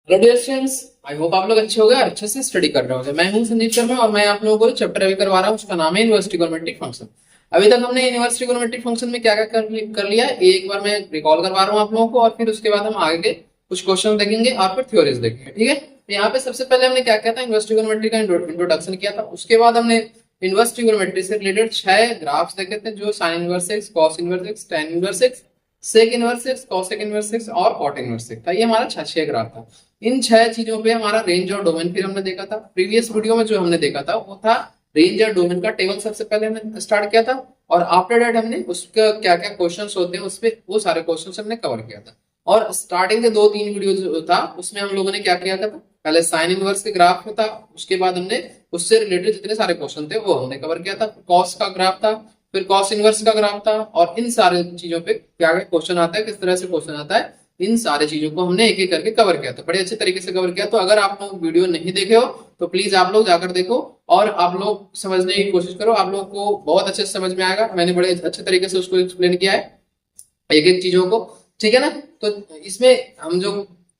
Hello dear students, I hope आप लोग अच्छे हो गए और अच्छे से स्टडी कर रहे होंगे। मैं हूं संदीप शर्मा और मैं आप लोगों को चैप्टर अभी करवा रहा हूं, उसका नाम है यूनिवर्सिटी ट्रिगोनोमेट्रिक फंक्शन। अभी तक हमने यूनिवर्सिटी ट्रिगोनोमेट्रिक फंक्शन में क्या क्या कर लिया एक बार मैं रिकॉल करवा रहा हूं आप लोगों को, और फिर उसके बाद हम आगे के कुछ क्वेश्चन देखेंगे और फिर थ्योरीज देखेंगे। ठीक है, तो यहाँ पे सबसे पहले हमने क्या किया था, इन्वर्स ट्रिगोनोमेट्री का इंट्रोडक्शन किया था। उसके बाद हमने इन्वर्स ट्रिगोनोमेट्री से रिलेटेड 6 ग्राफ्स देखे थे, जो sine inverse X, cos inverse X, tan inverse X, sec inverse X, cosec inverse X और कॉट इनवर्स एक्स था। ये हमारा 6 ग्राफ था। इन 6 चीजों पे हमारा रेंज और डोमेन फिर हमने देखा था। प्रीवियस वीडियो में जो हमने देखा था वो था रेंज और डोमेन का टेबल, सबसे पहले हमने स्टार्ट किया था, और आफ्टर दैट हमने उसका क्या क्या क्वेश्चंस होते हैं उस पे वो सारे क्वेश्चंस हमने कवर किया था। और स्टार्टिंग के 2-3 वीडियो जो था उसमें हम लोगों ने क्या किया था, पहले साइन इनवर्स के ग्राफ था, उसके बाद हमने उससे रिलेटेड जितने सारे क्वेश्चन थे वो हमने कवर किया था। कॉस का ग्राफ था, फिर कॉस इनवर्स का ग्राफ था, और इन सारे चीजों पे क्या क्या क्वेश्चन आता है, किस तरह से क्वेश्चन आता है, इन सारे चीजों को हमने एक एक करके कवर किया था, बड़े अच्छे तरीके से कवर किया। तो अगर आप लोग वीडियो नहीं देखे हो तो प्लीज आप लोग जाकर देखो और आप लोग समझने की कोशिश करो, आप लोग को बहुत अच्छे से समझ में आएगा। मैंने बड़े अच्छे तरीके से उसको एक्सप्लेन किया है एक एक चीजों को, ठीक है ना। तो इसमें हम जो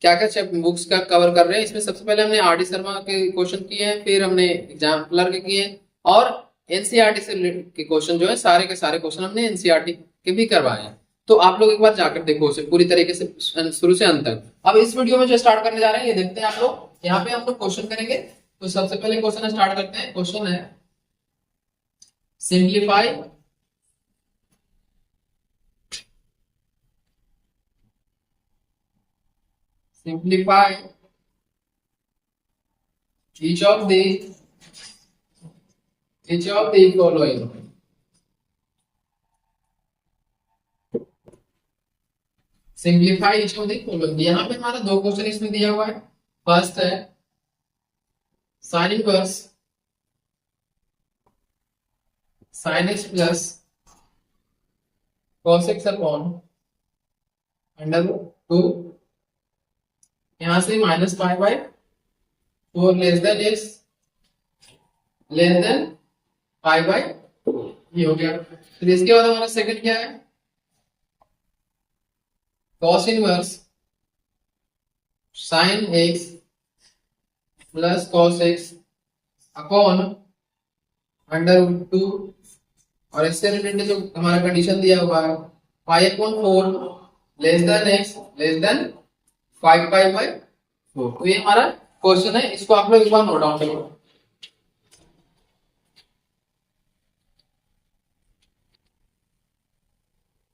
क्या क्या बुक्स का कवर कर रहे हैं, इसमें सबसे पहले हमने आर डी शर्मा के क्वेश्चन किए हैं, फिर हमने एग्जाम्पलर के किए हैं, और एनसीईआरटी से रिलेटेड के क्वेश्चन जो है सारे के सारे क्वेश्चन हमने एनसीईआरटी के भी करवाए हैं। तो आप लोग एक बार जाकर देखो उसे पूरी तरीके से शुरू से अंत तक। अब इस वीडियो में जो स्टार्ट करने जा रहे हैं ये देखते हैं आप लोग। यहाँ पे हम लोग क्वेश्चन करेंगे। तो सबसे पहले क्वेश्चन स्टार्ट करते हैं। क्वेश्चन है simplify simplify each of the following. Simplify each of the following। यहाँ पे हमारा 2 क्वेश्चन इसमें दिया हुआ है। फर्स्ट है sign inverse sine x plus cos X upon under 2, यहाँ से minus pi by 4 less than x less than pi by 2, ये हो गया। फिर इसके बाद हमारा सेकंड क्या है, cos inverse sine x plus cos X upon under 2, और इससे रिलेटेड जो हमारा कंडीशन दिया हुआ है पाई upon 4 less than x less than 5 pi by 4। तो ये हमारा क्वेश्चन है, इसको आप लोग एक बार नोट डाउन करो।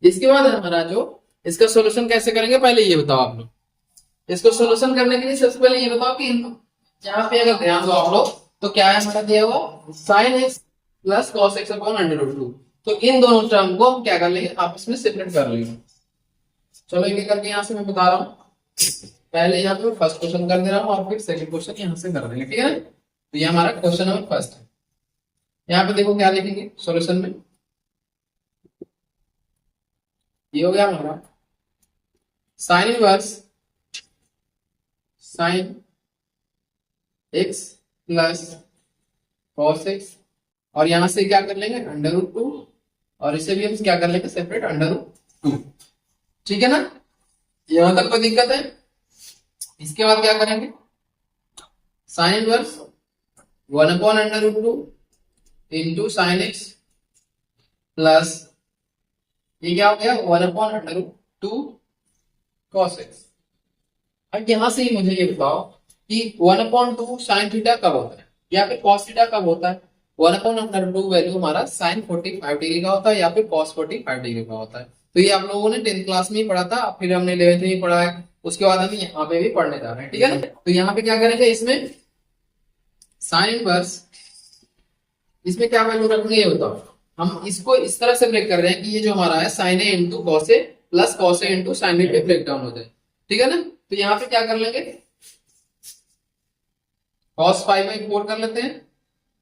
इसके बाद हमारा जो इसका सॉल्यूशन कैसे करेंगे, पहले ये बताओ आप लोग। इसको सॉल्यूशन करने के लिए सबसे पहले ये बताओ कि यहाँ पे अगर ध्यान दो आप लोग तो क्या है हमारा दिया हुआ sine x plus cos X upon under root 2। तो इन दोनों टर्म को हम क्या कर लेंगे, आपस में सेपरेट कर लेंगे। चलो एक एक करके यहाँ से मैं बता रहा हूँ। पहले यहाँ पे फर्स्ट क्वेश्चन कर दे रहा हूँ और फिर सेकंड क्वेश्चन यहाँ से कर देंगे, ठीक है। तो ये हमारा क्वेश्चन नंबर फर्स्ट है। यहाँ पे देखो क्या लिखेंगे सॉल्यूशन में, ये हो गया हमारा sign inverse sine x plus cos x, और यहां से क्या कर लेंगे अंडर रूट 2, और इसे भी हम क्या कर लेंगे सेपरेट अंडर रूट 2, ठीक है ना। यहां तक कोई दिक्कत है। इसके बाद क्या करेंगे, sine inverse 1 upon under root 2 into sine x plus ये क्या हो गया 1 upon under root 2 cos X. अब यहां से ही मुझे ये बताओ कि 1 अपॉन 2 साइन थीटा कब होता है या फिर कॉस थीटा कब होता है। 1 अपॉन अंडर 2 वैल्यू हमारा साइन 45 डिग्री का होता है या फिर कॉस 45 डिग्री का होता है। तो ये आप लोगों ने 10th क्लास में ही पढ़ा था, फिर हमने 11th में ही पढ़ा है, उसके बाद हम यहाँ पे भी पढ़ने जा रहे हैं, ठीक है ना। तो यहाँ पे क्या करेंगे, इसमें साइन इनवर्स इसमें क्या वैल्यू रखेंगे ये बताओ। हम इसको इस तरह से ब्रेक कर रहे हैं कि ये जो हमारा है sign A into cos A plus cos A into sign ए पे ब्रेक डाउन हो जाए, ठीक है ना। तो यहाँ पे क्या कर लेंगे, कॉस 5/4 कर लेते हैं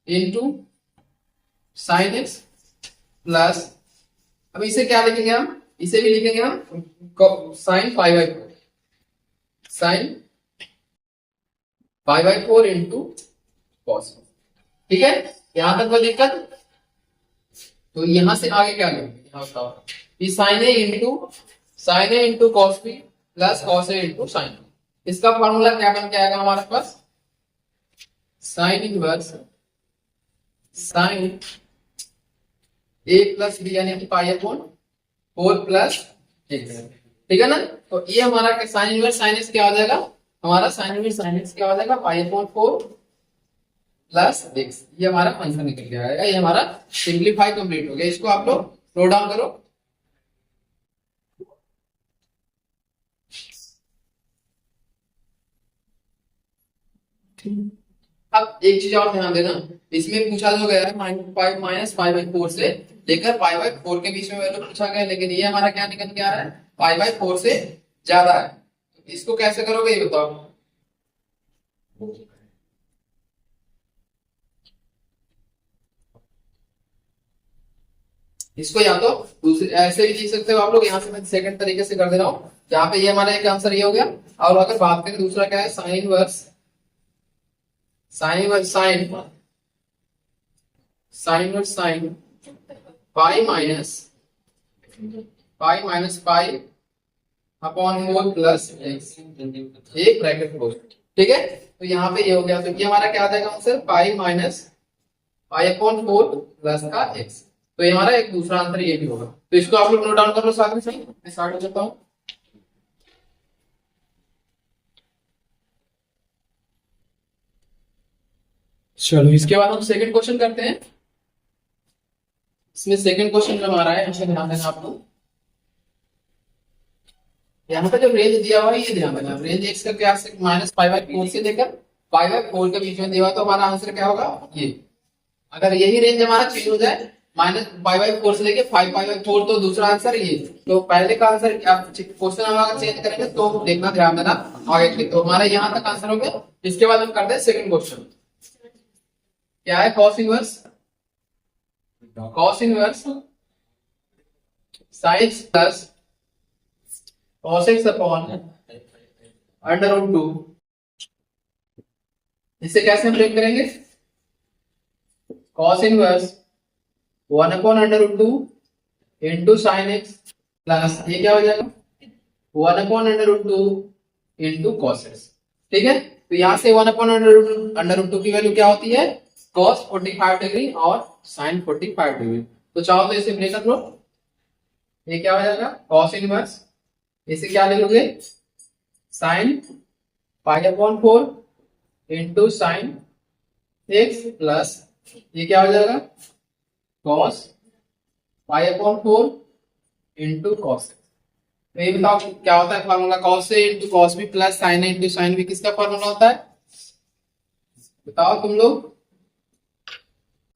इंटू साइन एक्स प्लस, अब इसे क्या लिखेंगे हम, इसे भी लिखेंगे हम साइन 5/4 साइन 5/4 इंटू कॉस, ठीक है। यहां तक कोई दिक्कत। तो यहां से आगे क्या लेंगे, यहाँ बताओ sine A into cos B plus cos A into sine, इसका फॉर्मूला क्या बन के आएगा हमारे पास, sine inverse sine A plus B यानी कि पाई अपॉन 4 प्लस एक्स, ठीक है ना। तो ये हमारा साइन इनवर्स साइन एक्स क्या हो जाएगा, हमारा साइन इनवर्स साइन एक्स क्या हो जाएगा, पाई अपॉन 4 प्लस एक्स, ये हमारा फंक्शन निकल के आएगा। ये हमारा सिंप्लीफाई कंप्लीट हो गया। इसको आप लोग नोट डाउन करो। अब एक चीज और ध्यान देना, इसमें पूछा जो गया है -5 से लेकर π/4 के बीच में वैल्यू पूछा गया है, लेकिन ये हमारा क्या निकल के आ रहा है, π/4 से ज्यादा है। इसको कैसे करोगे ये बताओ। इसको या तो दूसरे ऐसे भी लिख सकते हो आप लोग, यहाँ से मैं सेकंड तरीके से कर दे रहा हूँ, जहाँ पे ये हमारा एक आंसर ये हो गया। और अगर बात करें दूसरा क्या है, sine verse sine pi pi upon 4 plus X, एक ब्रैकेट क्लोज, ठीक है। तो यहाँ पे ये हो गया, तो ये हमारा क्या आ जाएगा आंसर, पाई अपॉन 4 प्लस का एक्स। तो ये हमारा एक दूसरा आंसर ये भी होगा। तो इसको आप लोग नोट डाउन कर लो साथ में, सही मैं स्टार्ट हो जाता हूँ। चलो इसके बाद हम सेकंड क्वेश्चन करते हैं। इसमें सेकंड क्वेश्चन जो हमारा है, इसे ध्यान देना आप लोग। यहाँ पे जो रेंज दिया हुआ है ये ध्यान देना, रेंज एक्स का क्या से -π/4 से लेकर π/4 के बीच में दिया हुआ, तो हमारा आंसर क्या होगा ये। अगर यही रेंज हमारा चेंज हो जाए -π/4 से लेके 5π/4, तो दूसरा आंसर ये। तो पहले का आंसर क्वेश्चन हम अगर चेंज करेंगे तो देखना, ध्यान देना आगे। तो हमारा यहाँ तक आंसर हो गया। इसके बाद हम करते हैं सेकंड क्वेश्चन। क्या है, cos inverse sin x plus cos x upon √2। इसे कैसे हम ब्रेक करेंगे, cos inverse 1/√2 into sine x plus ये क्या हो जाएगा 1/√2 इंटू cos x, ठीक है। तो यहां से 1/√2 की वैल्यू क्या होती है, cos 45 डिग्री और sin 45 डिग्री। तो चाहो तो इसे ब्रेक कर लो, ये क्या हो जाएगा cos इनवर्स, इसे क्या ले लोगे sin π/4 into sine x plus ये क्या हो जाएगा cos π/4 इंटू cos। तो ये बताओ क्या होता है formula, cos A into cos B plus sin A into sin B, किसका फॉर्मूला होता है बताओ तुम लोग,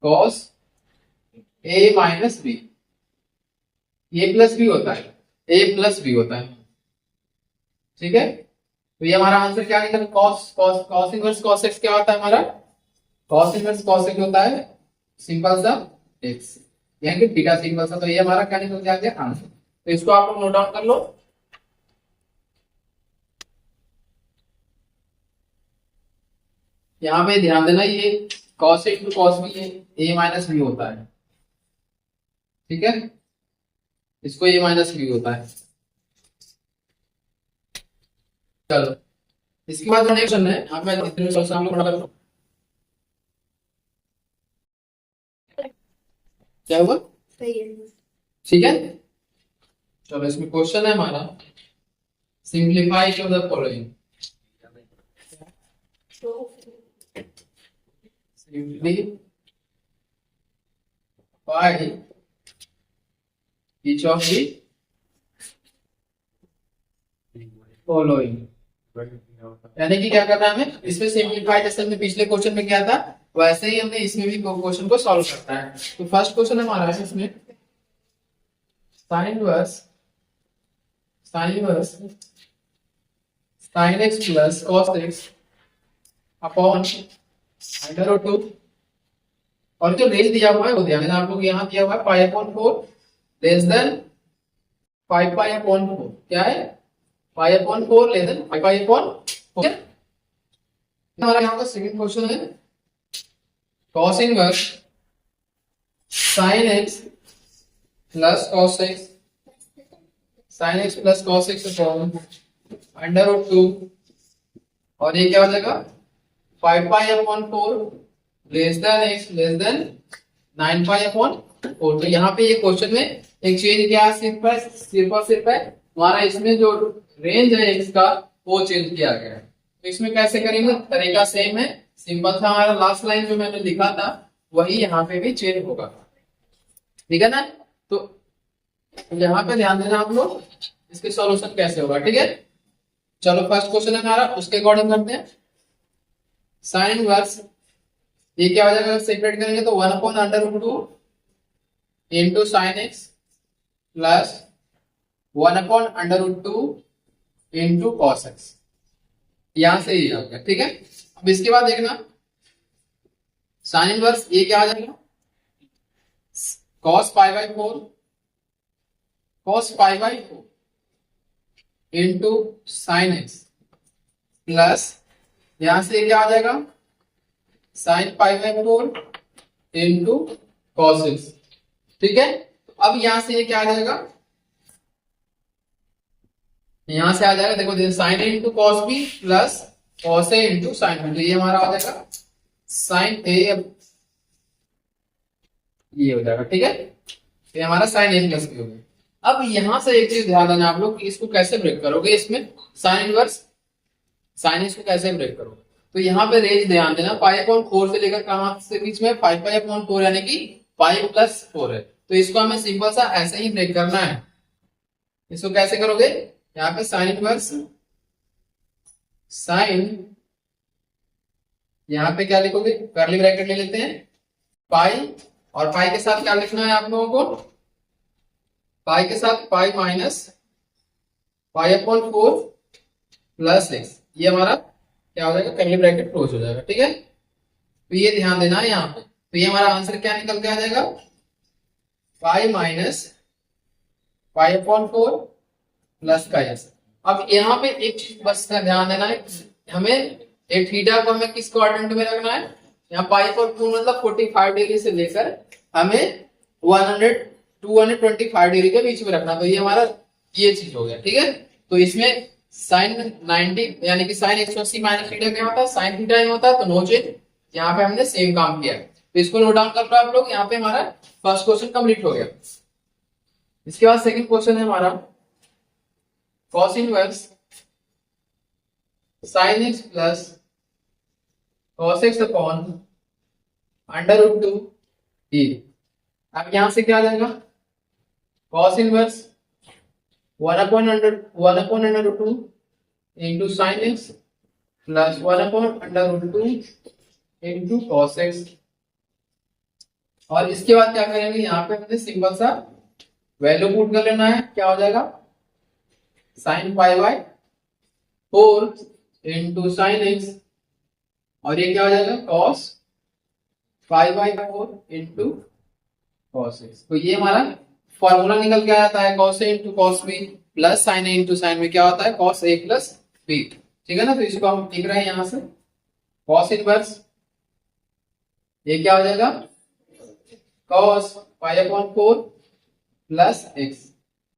cos A minus B, A plus B होता है, ए प्लस बी होता है, ठीक है। तो ये हमारा आंसर क्या निकला, cos इनवर्स cos x क्या होता है हमारा, cos इनवर्स cos x होता है सिंपल सा x, यानी कि थीटा सिंपल सा। तो ये हमारा क्या निकल के आ गया आंसर। तो इसको आप लोग नोट डाउन कर लो। यहाँ पे ध्यान देना, ये cos a into cos b a minus B होता है, ठीक है, इसको a माइनस बी होता है। चलो इसके बाद नेक्स्ट क्वेश्चन है, आप मैं इतने सॉल्व हम लोग पढ़ा करो। क्या हुआ, ठीक है। चलो इसमें क्वेश्चन है हमारा, simplify to the following, simplify each of the following, यानी कि क्या करना है हमें इसमें सिंप्लीफाई, जैसे हमने पिछले क्वेश्चन में किया था वैसे ही हमने इसमें भी क्वेश्चन को सॉल्व करता है। तो फर्स्ट क्वेश्चन हमारा है इसमें sign inverse sine x plus cos X upon √2, और जो रेंज दिया हुआ है वो ध्यान देना आप लोग, यहाँ दिया हुआ है π/4 लेस देन 5π/4, क्या है π/4 लेस देन 5π/4। हमारा यहाँ का सेकंड क्वेश्चन है cos inverse sin x plus cos x sin x plus cos x upon √2 और ये क्या हो जाएगा 5π/4 less than x less than 9π/4। तो यहाँ पे ये क्वेश्चन में एक चेंज क्या है, सिर्फ और सिर्फ है हमारा इसमें जो रेंज है x का वो चेंज किया गया है। तो इसमें कैसे करेंगे, तरीका सेम है, सिंपल था हमारा लास्ट लाइन जो मैंने लिखा था वही यहाँ पे भी चेंज होगा, ठीक है ना। तो यहाँ पे ध्यान देना आप लोग, इसके सॉल्यूशन कैसे होगा, ठीक है। चलो फर्स्ट क्वेश्चन है हमारा, उसके अकॉर्डिंग करते हैं। साइन इनवर्स ये क्या हो जाएगा, सेपरेट करेंगे तो 1/√2 into sine x plus 1/√2 into cos x, यहां से ये आ गया, ठीक है। अब इसके बाद देखना साइन इनवर्स ये क्या आ जाएगा, cos π/4 into sine x plus यहां से क्या आ जाएगा साइन π/4 इंटू कॉस एक्स, ठीक है। अब यहां से ये क्या आ जाएगा, यहां से आ जाएगा देखो sine A into cos B plus cos A into sine B, तो ये हमारा आ जाएगा साइन ए, ये हो जाएगा, ठीक है। ये हमारा साइन ए प्लस बी हो गया। अब यहां से एक चीज ध्यान देना आप लोग कि इसको कैसे ब्रेक करोगे, इसमें साइन इनवर्स साइन इसको कैसे ब्रेक करोगे, तो यहाँ पे रेंज ध्यान देना π/4 से लेकर कहां से बीच में 5π/4 यानी कि π+4 है। तो इसको हमें सिंपल सा ऐसे ही ब्रेक करना है। इसको कैसे करोगे, यहाँ पे साइन इनवर्स साइन, यहाँ पे क्या लिखोगे, कर्ली ब्रैकेट ले लेते हैं पाई, और पाई के साथ क्या लिखना है आप लोगों को, पाई के साथ पाई माइनस π/4 प्लस एक्स, ये हमारा क्या हो जाएगा, कर्ली ब्रैकेट क्लोज हो जाएगा, ठीक है। तो ये ध्यान देना है यहाँ पे। तो ये हमारा आंसर क्या निकल के आ जाएगा, पाई माइनस π/4 प्लस का एक्स। अब यहाँ पे एक चीज बस का ध्यान देना है, हमें एक थीटा को हमें किस क्वाड्रेंट में रखना है, यहाँ π/4 मतलब 45 डिग्री से लेकर हमें 225 डिग्री के बीच में रखना। तो ये हमारा ये चीज हो गया, ठीक है। तो इसमें साइन 90 यानी कि साइन 180 माइनस थीटा क्या होता है, साइन थीटा ही होता है, तो नो चेंज, यहाँ पे हमने सेम काम किया है। तो इसको नोट डाउन कर लो आप लोग, यहाँ पे हमारा फर्स्ट क्वेश्चन कंप्लीट हो गया। इसके बाद सेकंड क्वेश्चन है हमारा cos inverse sin x plus cos x upon √2 e। अब यहां से क्या आ जाएगा, cos inverse 1/√2 into sine x plus 1/√2 into cos x। और इसके बाद क्या करेंगे, यहाँ पे हमने सिंपल सा वैल्यू पुट कर लेना है, क्या हो जाएगा साइन π/4 इंटू साइन एक्स, और ये क्या हो जाएगा cos π/4 इंटू cos x। तो ये हमारा फॉर्मूला निकल के आता है cos a into cos b plus sign a into sine b, क्या होता है cos a प्लस b, ठीक है ना। तो इसको हम लिख रहे हैं यहाँ से cos इनवर्स, ये क्या हो जाएगा cos π/4 प्लस x,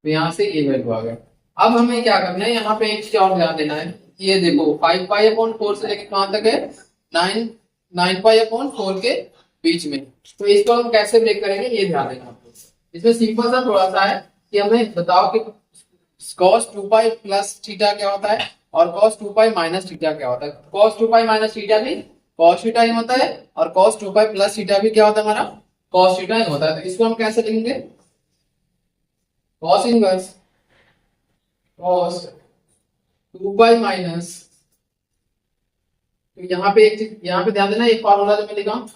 तो यहाँ से ये वैल्यू आ गया। अब हमें क्या करना है, यहाँ पे एक चीज और ध्यान देना है, ये देखो 5π/4 से लेकर कहां तक है, 9π/4 के बीच में। तो इसको हम कैसे ब्रेक करेंगे ये ध्यान देना आप लोग। इसमें सिंपल सा थोड़ा सा है कि हमें बताओ कि cos 2π प्लस थीटा क्या होता है और cos 2π माइनस थीटा क्या होता है। cos 2π माइनस थीटा भी cos थीटा ही होता है और cos 2π प्लस थीटा भी क्या होता है हमारा cos थीटा ही होता है। तो इसको हम कैसे लिखेंगे, cos इनवर्स cos 2π माइनस, तो यहाँ पे एक चीज यहाँ पे ध्यान देना, एक फॉर्मूला जो मैं लिखा हूं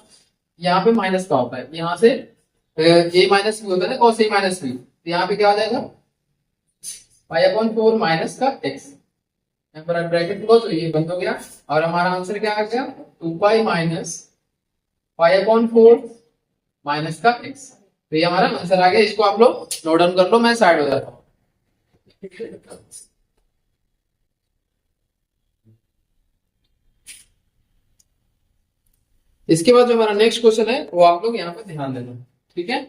यहाँ पे माइनस का होता है, यहाँ से a माइनस बी होता है ना, cos a माइनस बी, तो यहाँ पे क्या हो जाएगा π/4 माइनस का x, ब्रैकेट क्लोज, तो ये बंद हो गया। और हमारा आंसर क्या आ गया 2π माइनस π/4 माइनस का x, तो ये हमारा आंसर आ गया। इसको आप लोग नोट डाउन कर लो, मैं साइड हो जाता हूँ। इसके बाद जो हमारा नेक्स्ट क्वेश्चन है वो आप लोग यहाँ पे ध्यान देना, ठीक है।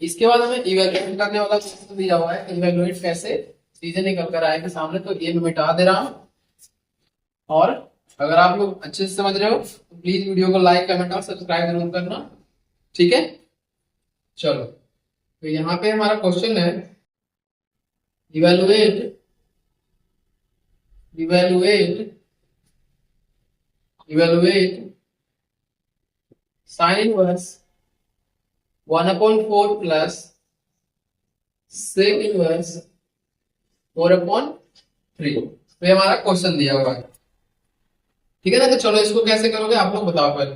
इसके बाद हमें इवेल्युएट करने वाला क्वेश्चन दिया हुआ है, इवेल्युएट कैसे चीजें निकल कर आएगी सामने, तो ये मैं मिटा दे रहा हूं। और अगर आप लोग अच्छे से समझ रहे हो तो प्लीज वीडियो को लाइक कमेंट और सब्सक्राइब जरूर करना, ठीक है। चलो, तो यहाँ पे हमारा क्वेश्चन है, evaluate evaluate evaluate sine inverse 1/4 plus sec inverse 4/3। तो ये हमारा क्वेश्चन दिया हुआ है, ठीक है ना। तो चलो इसको कैसे करोगे आप लोग बताओ पहले।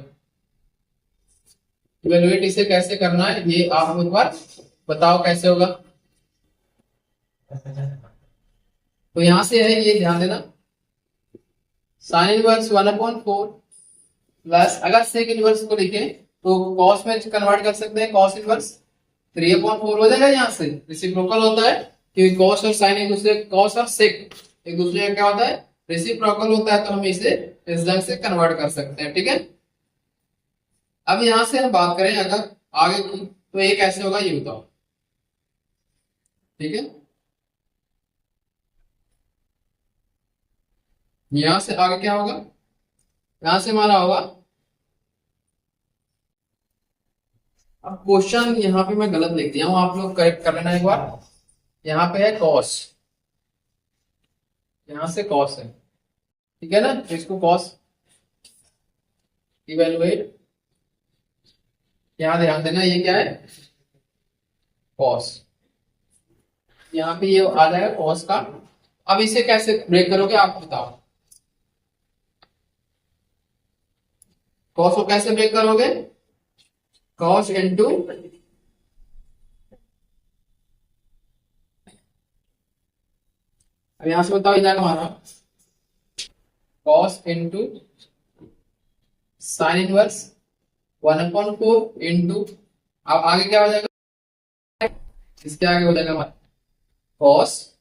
इवेलुएट इसे कैसे करना है ये आप लोग एक बार बताओ कैसे होगा। तो यहां से है, ये ध्यान देना, साइन इनवर्स 1/4 प्लस, अगर सेक इनवर्स को लिखे तो कॉस में कन्वर्ट कर सकते हैं, कॉस इनवर्स 3/4 हो जाएगा। यहाँ से रेसिप्रोकल होता है क्योंकि कॉस और साइन एक दूसरे, कॉस और सेक एक दूसरे का क्या होता है, रेसिप्रोकल होता है। तो हम इसे इस ढंग से कन्वर्ट कर सकते हैं, ठीक है। अब यहां से हम बात करें अगर आगे की, तो ये कैसे होगा ये बताओ, ठीक है। यहां से आगे क्या होगा, यहां से हमारा होगा, अब क्वेश्चन यहाँ पे मैं गलत लिख दिया हूं, आप लोग करेक्ट कर लेना एक बार। यहाँ पे है कॉस, यहां से कॉस है, ठीक है ना। तो इसको कॉस इवेलुएट, यहां ध्यान देना ये क्या है, कॉस, यहाँ पे ये आ जाएगा कॉस का। अब इसे कैसे ब्रेक करोगे आप बताओ, कॉस को कैसे ब्रेक करोगे, कॉस इंटू, अब यहां से बताओ इधर हमारा cos into sine inverse 1/4 into, अब आगे क्या हो जाएगा, इसके आगे हो जाएगा हमारा कॉस,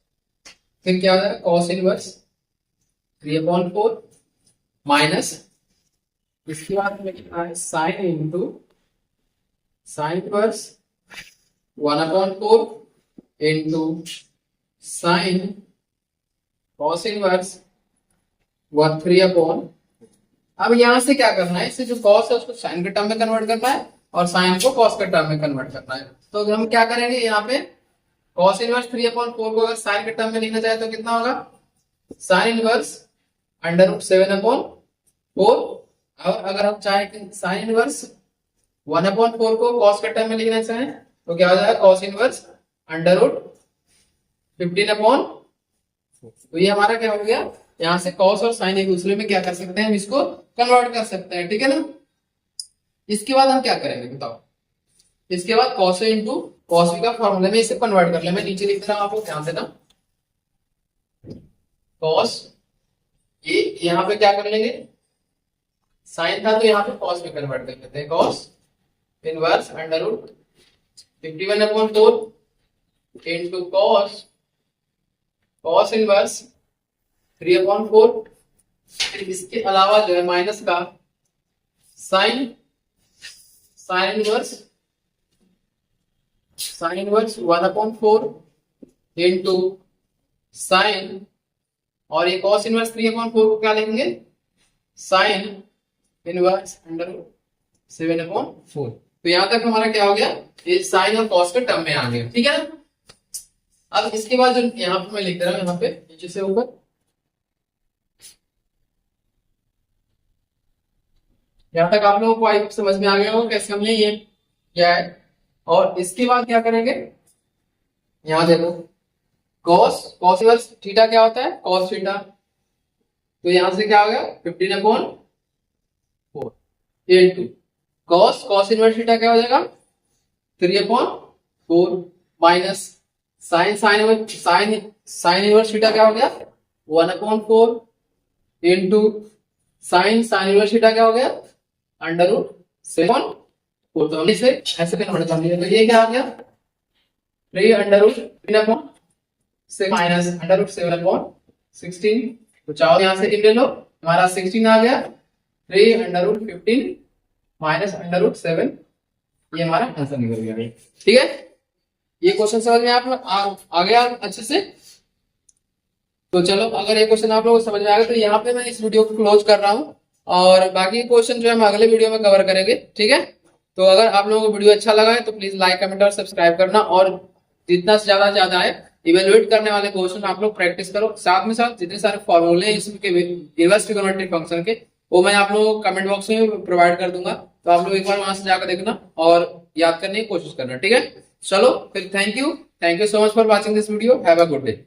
फिर क्या हो जाएगा कॉस इनवर्स 3/4 माइनस, इसके बाद में कितना है sine into sine inverse 1/4 into sine cos inverse 3/। अब यहां से क्या करना है, इससे जो कॉस है उसको साइन के टर्म में कन्वर्ट करना है और साइन को कॉस के टर्म में कन्वर्ट करना है। तो हम क्या करेंगे, यहाँ पे कॉस इनवर्स 3/4 को अगर साइन के टर्म में लिखना चाहे तो कितना होगा, साइन इनवर्स √7/4। और अगर हम चाहे कि साइन इनवर्स 1/4 को कॉस के टर्म में लिखना चाहे तो क्या हो जाएगा, कॉस इनवर्स √15/4। तो ये हमारा क्या हो गया, यहाँ से कॉस और साइन एक दूसरे में क्या कर सकते हैं, हम इसको कन्वर्ट कर सकते हैं, ठीक है ना। इसके बाद हम क्या करेंगे बताओ, इसके बाद कॉस इंटू कॉस का फॉर्मूले में इसे कन्वर्ट कर ले, मैं नीचे लिख रहा हूं, आपको ध्यान देना। कॉस, ये यहाँ पे क्या कर लेंगे, साइन था तो यहाँ पे कॉस में कन्वर्ट कर लेते हैं, cos inverse √51/4 into cos inverse 3/4। फिर इसके अलावा जो है माइनस का साइन इनवर्स 1/4 इंटू साइन, और ये कॉस इनवर्स 3/4 को क्या लिखेंगे, साइन इनवर्स √7/4। तो यहां तक हमारा क्या हो गया, ये साइन और कॉस के टर्म में आ गया, ठीक है ना। अब इसके बाद जो यहाँ पे मैं लिख रहा हूं, यहाँ पे नीचे से ऊपर, यहां तक आप लोगों को आई समझ में आ गया होगा कैसे हमने ये क्या है। और इसके बाद क्या करेंगे, यहां देखो कॉस इनवर्स थीटा क्या होता है, कॉस थीटा, तो यहां से क्या हो गया 15/4 इंटू कॉस इनवर्स थीटा क्या हो जाएगा 3/4 माइनस साइन इनवर्स थीटा क्या हो गया 1/4 इंटू साइन इनवर्स थीटा क्या हो गया √7/4। तो हमने इसे ऐसे कन्वर्ट कर लिया, तो ये क्या आ गया 3/3/7 माइनस √7/16। तो चाहो यहां से ले लो, हमारा 16 आ गया, 3/15 माइनस √7, ये हमारा आंसर निकल गया, ठीक है। ये क्वेश्चन समझ में आप आ गया अच्छे से। तो चलो, अगर ये क्वेश्चन आप लोगों को समझ में आ गया तो यहाँ पे मैं इस वीडियो को क्लोज कर रहा हूँ, और बाकी क्वेश्चन जो है हम अगले वीडियो में कवर करेंगे, ठीक है। तो अगर आप लोगों को वीडियो अच्छा लगा है तो प्लीज लाइक, कमेंट और सब्सक्राइब करना, और जितना से ज्यादा है इवेल्युएट करने वाले क्वेश्चन आप लोग प्रैक्टिस करो। साथ में साथ जितने सारे फॉर्मूले हैं इसके इनवर्स ट्रिगोनोमेट्रिक फंक्शन के, वो मैं आप लोगों को कमेंट बॉक्स में प्रोवाइड कर दूंगा, तो आप लोग एक बार वहां से जाकर देखना और याद करने की कोशिश करना, ठीक है। चलो फिर, thank you so much for watching this video, have a good day.